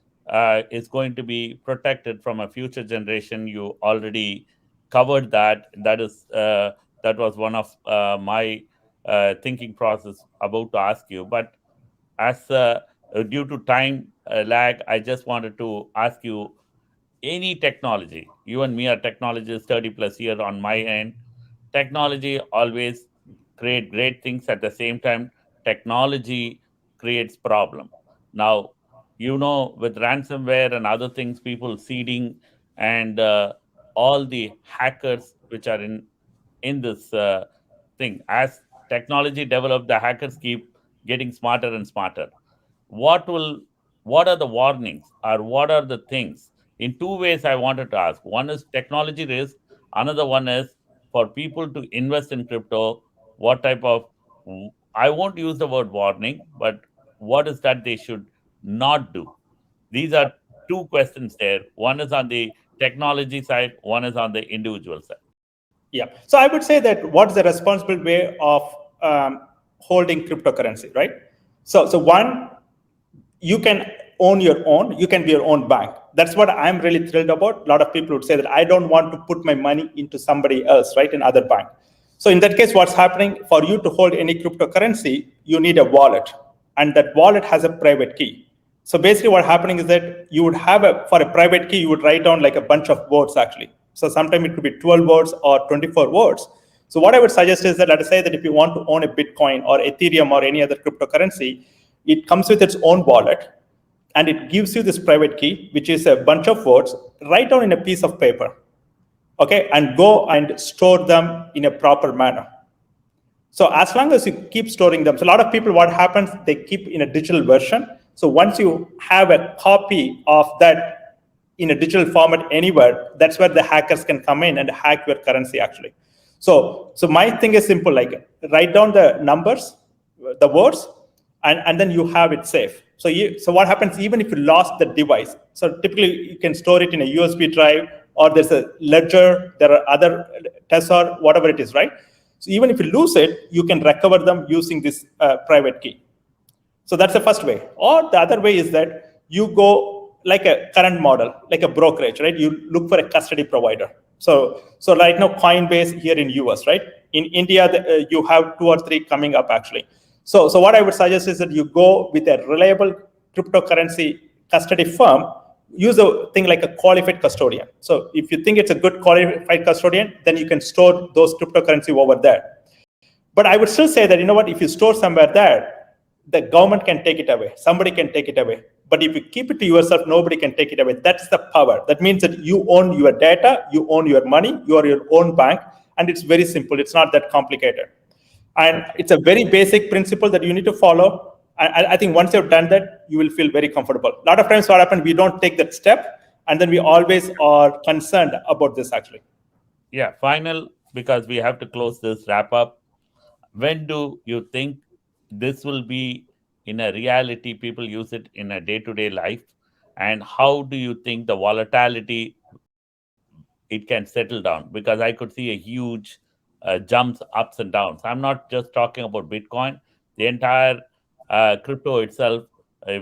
is going to be protected from a future generation. You already covered that. That was one of my thinking process about to ask you. But as due to time lag, I just wanted to ask you any technology. You and me are technologists, 30 plus years on my end. Technology always create great things. At the same time, technology creates problem. Now, with ransomware and other things, people seeding and all the hackers which are in this thing. As technology develop, the hackers keep getting smarter and smarter. What will what are the warnings or what are the things? In two ways I wanted to ask. One is technology risk, another one is for people to invest in crypto, what type of, I won't use the word warning, but what is that they should not do? These are two questions there. One is on the technology side, one is on the individual side. Yeah. So I would say that what's the responsible way of holding cryptocurrency, right? So one, you can own your own, you can be your own bank. That's what I'm really thrilled about. A lot of people would say that I don't want to put my money into somebody else, right, in other bank. So in that case, what's happening, for you to hold any cryptocurrency, you need a wallet, and that wallet has a private key. So basically what's happening is that you would have for a private key, you would write down like a bunch of words actually. So sometimes it could be 12 words or 24 words. So what I would suggest is that, let us say that if you want to own a Bitcoin or Ethereum or any other cryptocurrency, it comes with its own wallet, and it gives you this private key, which is a bunch of words. Write down in a piece of paper, okay, and go and store them in a proper manner. So as long as you keep storing them, so a lot of people, what happens, they keep in a digital version. So once you have a copy of that in a digital format anywhere, that's where the hackers can come in and hack your currency actually. So my thing is simple, like write down the numbers, the words, and then you have it safe. So what happens, even if you lost the device, so typically you can store it in a USB drive, or there's a ledger, there are other Tesla, whatever it is, right? So even if you lose it, you can recover them using this private key. So that's the first way. Or the other way is that you go like a current model, like a brokerage, right? You look for a custody provider. So right now, Coinbase here in US, right? In India, you have 2 or 3 coming up actually. So what I would suggest is that you go with a reliable cryptocurrency custody firm. Use a thing like a qualified custodian. So if you think it's a good qualified custodian, then you can store those cryptocurrency over there. But I would still say that, if you store somewhere there, the government can take it away. Somebody can take it away. But if you keep it to yourself, nobody can take it away. That's the power. That means that you own your data, you own your money, you are your own bank, and it's very simple. It's not that complicated. And it's a very basic principle that you need to follow. I think once you've done that, you will feel very comfortable. A lot of times what happens, we don't take that step, and then we always are concerned about this actually. Yeah, final, because we have to close this wrap up. When do you think this will be in a reality, people use it in a day-to-day life? And how do you think the volatility, it can settle down? Because I could see a huge jumps, ups and downs. I'm not just talking about Bitcoin, the entire crypto itself,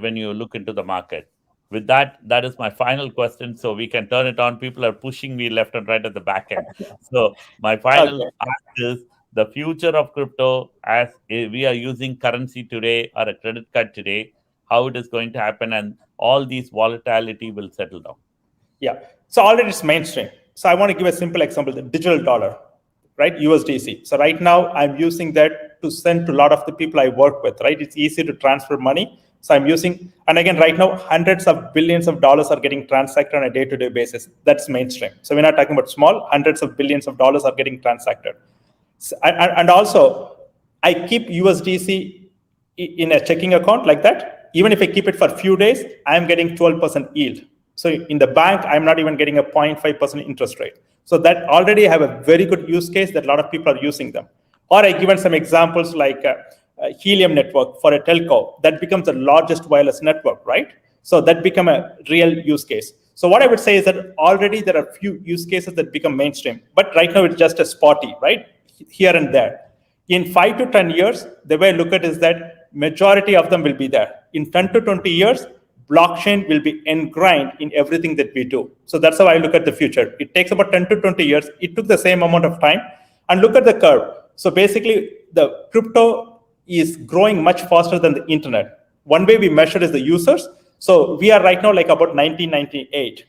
when you look into the market. With that is my final question, so we can turn it on. People are pushing me left and right at the back end. So my final ask is, the future of crypto, as we are using currency today or a credit card today, how it is going to happen, and all these volatility will settle down. Yeah. So already it's mainstream. So I want to give a simple example, the digital dollar, right? USDC. So right now I'm using that to send to a lot of the people I work with, right? It's easy to transfer money. So I'm using, and again, right now, hundreds of billions of dollars are getting transacted on a day-to-day basis. That's mainstream. So we're not talking about small, hundreds of billions of dollars are getting transacted. So, and also, I keep USDC in a checking account like that. Even if I keep it for a few days, I'm getting 12% yield. So in the bank, I'm not even getting a 0.5% interest rate. So that already have a very good use case that a lot of people are using them. Or I given some examples like Helium network for a telco. That becomes the largest wireless network, right? So that become a real use case. So what I would say is that already there are few use cases that become mainstream, but right now it's just a spotty, right? here and there. In 5 to 10 years, the way I look at it is that majority of them will be there. In 10 to 20 years, blockchain will be ingrained in everything that we do. So that's how I look at the future. It takes about 10 to 20 years. It took the same amount of time. And look at the curve. So basically, the crypto is growing much faster than the internet. One way we measure is the users. So we are right now like about 1998,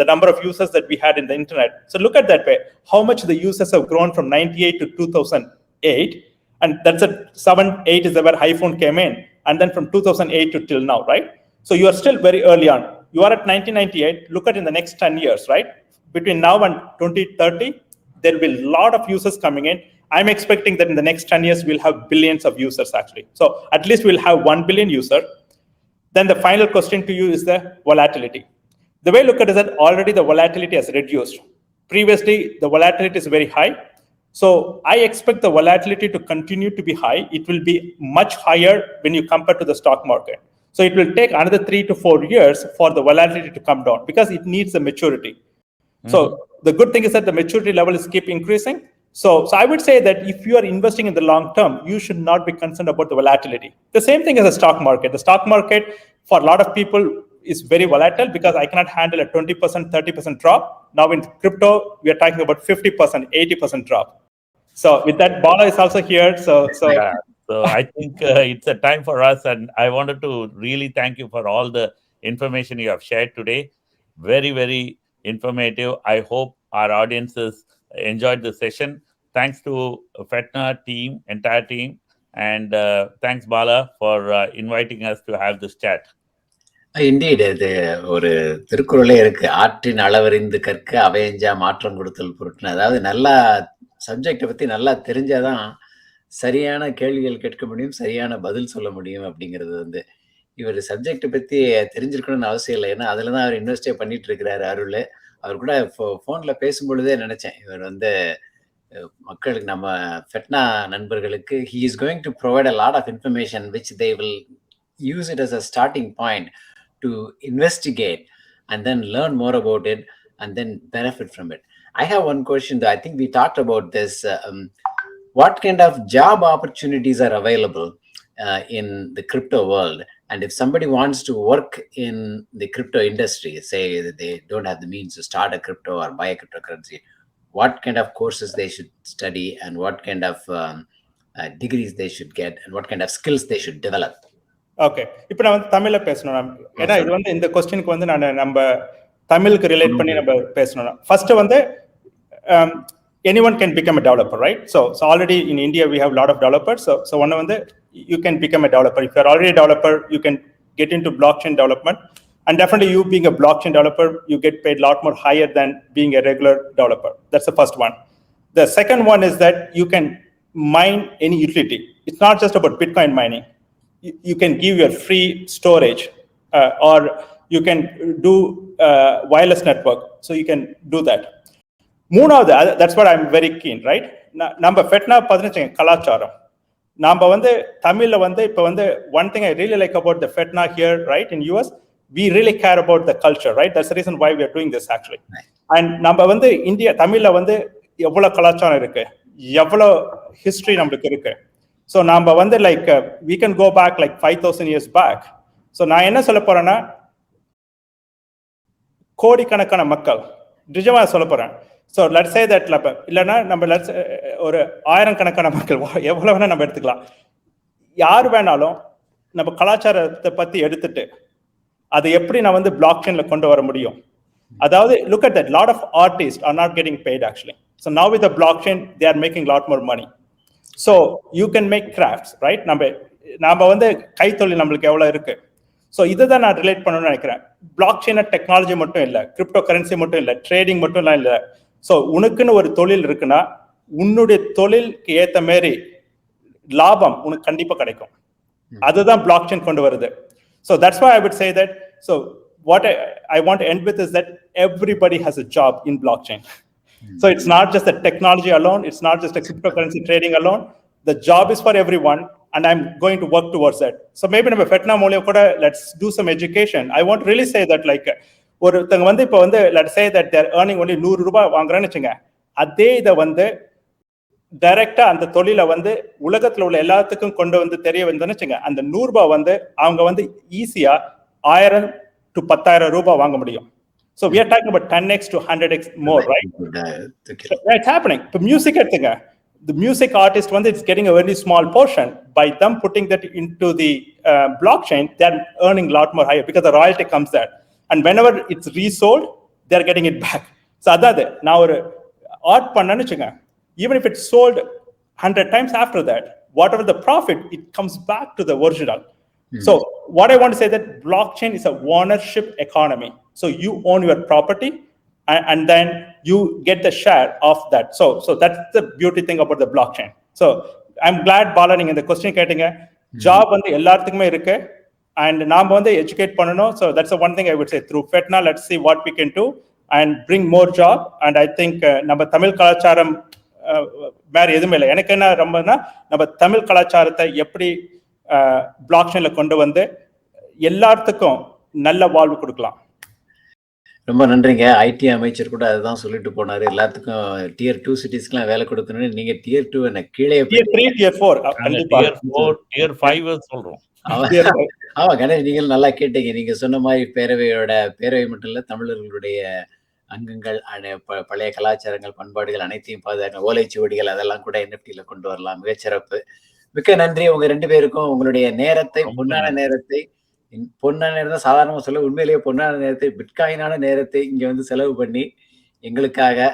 the number of users that we had in the internet. So look at that way, how much the users have grown from 98 to 2008. And that's a 7, 8 is where iPhone came in. And then from 2008 to till now, right? So you are still very early on. You are at 1998. Look at in the next 10 years, right? Between now and 2030, there will be a lot of users coming in. I'm expecting that in the next 10 years, we'll have billions of users actually. So at least we'll have 1 billion user. Then the final question to you is the volatility. The way I look at it is that already the volatility has reduced. Previously, the volatility is very high. So I expect the volatility to continue to be high. It will be much higher when you compare to the stock market. So it will take another 3 to 4 years for the volatility to come down because it needs the maturity. Mm-hmm. So the good thing is that the maturity level is keep increasing. So I would say that if you are investing in the long term, you should not be concerned about the volatility. The same thing as the stock market. The stock market, for a lot of people, is very volatile because I cannot handle a 20%, 30% drop. Now in crypto, we are talking about 50%, 80% drop. So with that, Bala is also here. So I think it's a time for us. And I wanted to really thank you for all the information you have shared today. Very, very informative. I hope our audiences enjoyed the session. Thanks to FeTNA team, entire team. And thanks, Bala, for inviting us to have this chat. Indeed, அது ஒரு திருக்குறளே இருக்கு, ஆற்றின் அளவறிந்து கற்க அவையஞ்சா மாற்றம் கொடுத்தல் பொருட்கள். அதாவது நல்லா சப்ஜெக்டை பற்றி நல்லா தெரிஞ்சாதான் சரியான கேள்விகள் கேட்க முடியும், சரியான பதில் சொல்ல முடியும். அப்படிங்கிறது வந்து இவர் சப்ஜெக்டை பற்றி தெரிஞ்சிருக்கணும்னு அவசியம் இல்லை. ஏன்னா அதில் தான் அவர் இன்வெஸ்டே பண்ணிட்டு இருக்கிறாரு அருள். அவர் கூட ஃபோனில் பேசும்பொழுதே நினச்சேன், இவர் வந்து மக்களுக்கு, நம்ம FeTNA நண்பர்களுக்கு he is going to provide a lot of information which they will use it as a starting point to investigate and then learn more about it and then benefit from it. I have one question though. I think we talked about this. What kind of job opportunities are available in the crypto world? And if somebody wants to work in the crypto industry, say that they don't have the means to start a crypto or buy a cryptocurrency, what kind of courses they should study and what kind of degrees they should get and what kind of skills they should develop? Okay, இப்போ நான் வந்து தமிழில் பேசணும். ஏன்னா இது வந்து இந்த கொஸ்டினுக்கு வந்து நம்ம தமிழுக்கு ரிலேட் பண்ணி நம்ம பேசணும். ஃபர்ஸ்ட் வந்து anyone can become a developer, right? So already in India we have a lot of developers. So one வந்து you can become a developer. If you are already a developer, you can get into blockchain development. And definitely you being a blockchain developer, you get paid a lot more higher than being a regular developer. That's the first one. The second one is that you can mine any utility. It's not just about Bitcoin mining. You can give your free storage or you can do wireless network. So you can do that. மூணாவது, that's what I'm very keen, right? நம்ம FeTNA பதினஞ்சு கலாச்சாரம். நாம வந்து தமிழ்ல வந்து இப்போ வந்து one thing I really like about the FeTNA here, right, in US, we really care about the culture, right? That's the reason why we are doing this actually. And நம்ம வந்து இந்தியா தமிழ்ல வந்து எவ்வளவு கலாச்சாரம் இருக்கு, எவ்வளவு ஹிஸ்டரி நம்மளுக்கு இருக்கு. ஸோ நம்ம வந்து like we can go back like 5,000 years back. So நான் என்ன சொல்ல போறேன்னா, கோடிக்கணக்கான மக்கள் நிஜமா சொல்ல போறேன். ஸோ லெட்ஸ் சே தட் இல்லைன்னா நம்ம ஒரு 1000 கணக்கான மக்கள் எவ்வளோ வேணா நம்ம எடுத்துக்கலாம். யார் வேணாலும் நம்ம கலாச்சாரத்தை பற்றி எடுத்துட்டு அதை எப்படி நான் வந்து பிளாக் செயின்ல கொண்டு வர முடியும். அதாவது look at that, lot of artists are not getting paid actually. So now with the blockchain they are making a lot more money. So you can make crafts, right? நம்ம வந்து கைத்தொழில் நம்மளுக்கு எவ்வளோ இருக்கு. ஸோ இதை தான் நான் ரிலேட் பண்ணணும்னு நினைக்கிறேன். பிளாக் செயின் டெக்னாலஜி மட்டும் இல்லை, கிரிப்டோ கரன்சி மட்டும் இல்லை, ட்ரேடிங் மட்டும்லாம் இல்லை. ஸோ உனக்குன்னு ஒரு தொழில் இருக்குன்னா உன்னுடைய தொழிலுக்கு ஏற்ற மாரி லாபம் உனக்கு கண்டிப்பாக கிடைக்கும். அதுதான் பிளாக் செயின் கொண்டு வருது. So that's why I would say that. So what I want to end with is that everybody has a job in blockchain. So it's not just the technology alone. It's not just a cryptocurrency trading alone. The job is for everyone, and I'm going to work towards that. So maybe நம்ம FeTNA மூலியம் கூட let's do some education. I want to really say that like ஒருத்தங்க வந்து இப்போ வந்து let's say that they're earning only 100 ரூபாய் வாங்குறேன்னு வச்சுங்க, அதே இதை வந்து டைரக்டா அந்த தொழிலை வந்து உலகத்துல உள்ள எல்லாத்துக்கும் கொண்டு வந்து தெரிய வந்துன்னு வச்சுங்க, அந்த 100 ரூபாய் வந்து அவங்க வந்து ஈஸியா 1000 to 10,000 ரூபாய் வாங்க முடியும். So we are talking about 10x to 100x more, right? It's happening. இப்போ மியூசிக் எடுத்துங்க, the music artist வந்து it's getting a very small portion. By them putting that into the blockchain, they are earning a lot more higher because the royalty comes there, and whenever it's resold, they are getting it back. So அதாவது நான் ஒரு art பண்ணேன்னு வச்சுங்க, even if it's sold 100 times after that, whatever the profit, it comes back to the original. So what I want to say that blockchain is a ownership economy. So you own your property, and then you get the share of that. So that's the beauty thing about the blockchain. So I'm glad Bala நீங்க இந்த question கேட்டீங்க. Job வந்து எல்லாத்துக்குமே இருக்கு, and நாம வந்து educate பண்ணணும். So that's the one thing I would say. Through FeTNA, let's see what we can do and bring more job. And I think நம்ம தமிழ் கலாச்சாரம் வேற எதுவுமே இல்லை. எனக்கு என்ன ரொம்பனா, நம்ம தமிழ் கலாச்சாரத்தை எப்படி பிளாக்செயின்ல கொண்டு வந்து எல்லாத்துக்கும் நல்ல வாழ்வு கொடுக்கலாம். ரொம்ப நன்றிங்க. ஐடி அமைச்சர் கூட அதுதான் சொல்லிட்டு போனாரு, எல்லாத்துக்கும் Tier 2 சிட்டிஸ்க்குலாம் வேலை கொடுக்கணும்னு. நீங்க Tier 2 என்ன கீழே Tier 3 Tier 4 கண்டிப்பா Tier 5 சொல்றோம். ஆமா கணேஷ், நீங்கள் நல்லா கேட்டீங்க. நீங்க சொன்ன மாதிரி பேரவை மட்டும் இல்ல, தமிழர்களுடைய அங்கங்கள், பழைய கலாச்சாரங்கள், பண்பாடுகள் அனைத்தையும் பாதுகாக்க ஓலைச்சுவடிகள் அதெல்லாம் கூட NFTல கொண்டு வரலாம். மிகச்சிறப்பு. மிக்க நன்றி உங்க 2 பேருக்கும். உங்களுடைய நேரத்தை, பொன்னான நேரத்தை, பொன்னான நேரம் சாதாரணமா சொல்ல, உண்மையிலேயே பொன்னான நேரத்தை, பிட்காயினான நேரத்தை இங்க வந்து செலவு பண்ணி எங்களுக்காக,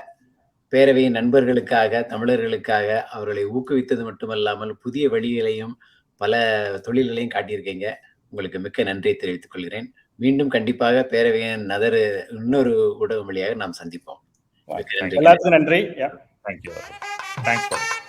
பேரவையின் நண்பர்களுக்காக, தமிழர்களுக்காக அவர்களை ஊக்குவித்தது மட்டுமல்லாமல் புதிய வழிகளையும் பல தொழில்களையும் காட்டியிருக்கீங்க. உங்களுக்கு மிக்க நன்றியை தெரிவித்துக் கொள்கிறேன். மீண்டும் கண்டிப்பாக பேரவையின் இன்னொரு ஊடகம் வழியாக நாம் சந்திப்போம். எல்லாத்துக்கும் நன்றி. Thank you. Thanks for it.